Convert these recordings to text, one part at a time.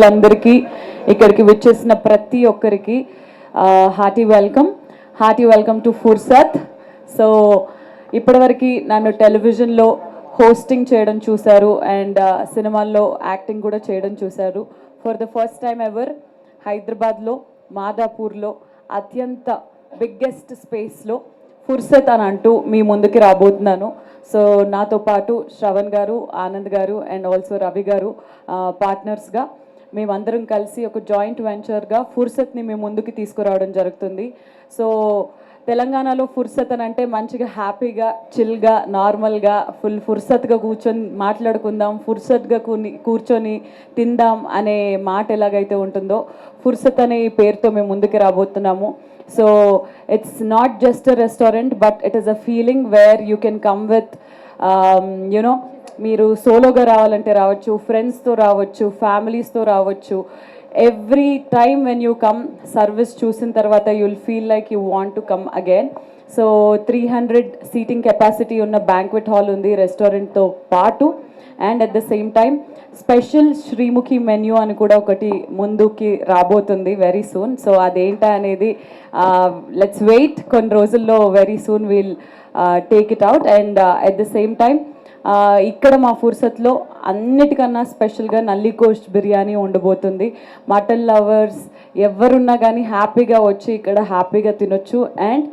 అందరికీ ఇక్కడికి వచ్చేసిన ప్రతి ఒక్కరికి హార్టీ వెల్కమ్ టు ఫుర్సత్. సో ఇప్పటివరకు నన్ను టెలివిజన్లో హోస్టింగ్ చేయడం చూశారు అండ్ సినిమాల్లో యాక్టింగ్ కూడా చేయడం చూశారు. For the first time ever హైదరాబాద్లో మాదాపూర్లో అత్యంత బిగ్గెస్ట్ స్పేస్లో ఫుర్సత్ అని అంటూ మీ ముందుకి రాబోతున్నాను. సో నాతో పాటు శ్రవణ్ గారు, ఆనంద్ గారు అండ్ ఆల్సో రవి గారు పార్ట్నర్స్గా మేమందరం కలిసి ఒక జాయింట్ వెంచర్గా ఫుర్సత్ని మేము ముందుకు తీసుకురావడం జరుగుతుంది. సో తెలంగాణలో ఫుర్సత్ అని అంటే మంచిగా హ్యాపీగా చిల్గా నార్మల్గా ఫుల్ ఫుర్సత్గా కూర్చొని మాట్లాడుకుందాం, ఫుర్సత్గా కూర్చొని తిందాం అనే మాట ఎలాగైతే ఉంటుందో ఫుర్సత్ అనే పేరుతో మేము ముందుకు రాబోతున్నాము. So it's not just a restaurant but it is a feeling where you can come with you know, మీరు సోలోగా రావాలంటే రావచ్చు, ఫ్రెండ్స్తో రావచ్చు, ఫ్యామిలీస్తో రావచ్చు. Every time when you come service చూసిన తర్వాత you will feel like you want to come again. So 300 seating capacity ఉన్న బ్యాంక్వెట్ హాల్ ఉంది రెస్టారెంట్తో పాటు. And at the same time special Sreemukhi menu అని కూడా ఒకటి ముందుకి రాబోతుంది వెరీ సూన్. సో అదేంటా అనేది లెట్స్ వెయిట్, కొన్ని రోజుల్లో very soon will take it out. And at the same time ఇక్కడ మా ఫుర్సత్లో అన్నిటికన్నా స్పెషల్గా నల్లి కోస్ట్ బిర్యానీ ఉండబోతుంది. మటన్ లవర్స్ ఎవరున్నా కానీ హ్యాపీగా వచ్చి ఇక్కడ హ్యాపీగా తినొచ్చు. అండ్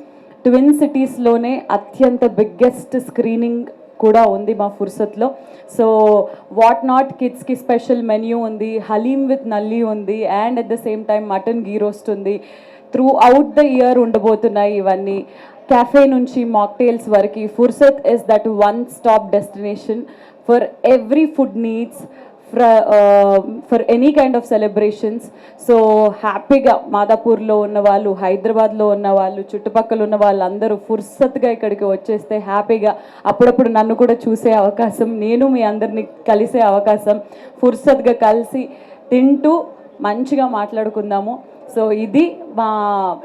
ట్విన్ సిటీస్లోనే అత్యంత బిగ్గెస్ట్ స్క్రీనింగ్ కూడా ఉంది మా ఫుర్సత్లో. సో వాట్ నాట్ కిడ్స్కి స్పెషల్ మెన్యూ ఉంది, హలీం విత్ నల్లి ఉంది and at the same time mutton ghee roast ఉంది. త్రూ అవుట్ ద ఇయర్ ఉండబోతున్నాయి ఇవన్నీ. cafe nunchi mocktails variki Fursat is that one stop destination for every food needs, for any kind of celebrations. So happy ga Madapur lo unna vallu, Hyderabad lo unna vallu, chuttupakkalu unna vallu andaru Fursat ga ikkadiki vacheste happy ga appudapudu nannu kuda choose avakasam, nenu mee andarni kalise avakasam, Fursat ga kalisi tintu మంచిగా మాట్లాడుకుందాము. So ఇది మా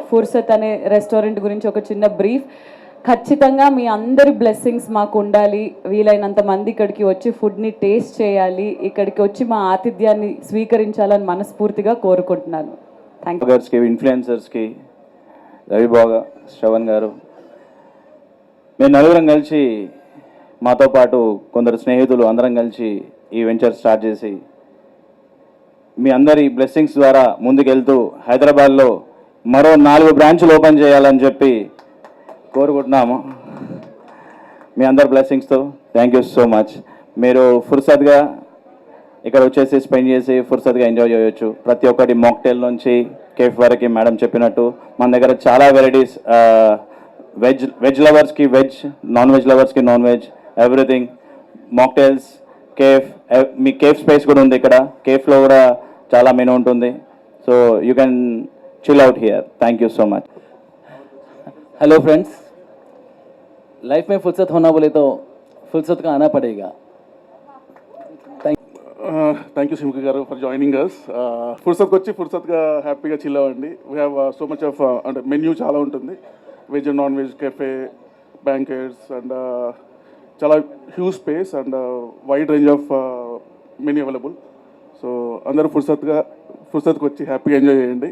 ఫుర్సత్ అనే restaurant గురించి ఒక చిన్న brief. ఖచ్చితంగా మీ అందరి బ్లెస్సింగ్స్ మాకు ఉండాలి. వీలైనంత మంది ఇక్కడికి వచ్చి ఫుడ్ని టేస్ట్ చేయాలి, ఇక్కడికి వచ్చి మా ఆతిథ్యాన్ని స్వీకరించాలని మనస్ఫూర్తిగా కోరుకుంటున్నాను. Thank you. ఇన్ఫ్లుయెన్సర్స్కి రవిబాగా, శ్రవణ్ గారు, మేము నలుగురం కలిసి మాతో పాటు కొందరు స్నేహితులు అందరం కలిసి ఈ వెంచర్ స్టార్ట్ చేసి మీ అందరి బ్లెస్సింగ్స్ ద్వారా ముందుకెళ్తూ హైదరాబాద్లో మరో 4 బ్రాంచ్లు ఓపెన్ చేయాలని చెప్పి కోరుకుంటున్నాము. మీ అందరి బ్లెస్సింగ్స్తో థ్యాంక్ యూ సో మచ్. మీరు ఫుర్సత్గా ఇక్కడ వచ్చేసి స్పెండ్ చేసి ఫుర్సత్గా ఎంజాయ్ చేయొచ్చు. ప్రతి ఒక్కటి మాక్టైల్ నుంచి కేఫ్ వరకు మేడం చెప్పినట్టు మన దగ్గర చాలా వెరైటీస్, వెజ్ లవర్స్కి వెజ్, నాన్ వెజ్ లవర్స్కి non veg, everything. Mocktails, cafe, మీ కేఫ్ స్పేస్ కూడా ఉంది ఇక్కడ. కేఫ్లో కూడా చాలా మెనూ ఉంటుంది. So you can chill out here. Thank you so much. Hello friends, life में फुर्सत होना बोले तो फुर्सत का आना पड़ेगा. థ్యాంక్ యూ శ్రీముఖి గారు ఫర్ జాయినింగ్ అస్. ఫుర్సత్కి వచ్చి ఫుర్సత్గా హ్యాపీగా చిల్ అవ్వండి. We have so much of అంటే మెన్యూ చాలా ఉంటుంది, veg and non veg, cafe, banquets and చాలా huge space and wide range of menu available. So అందరూ ఫుర్సత్కి వచ్చి హ్యాపీగా ఎంజాయ్ చేయండి.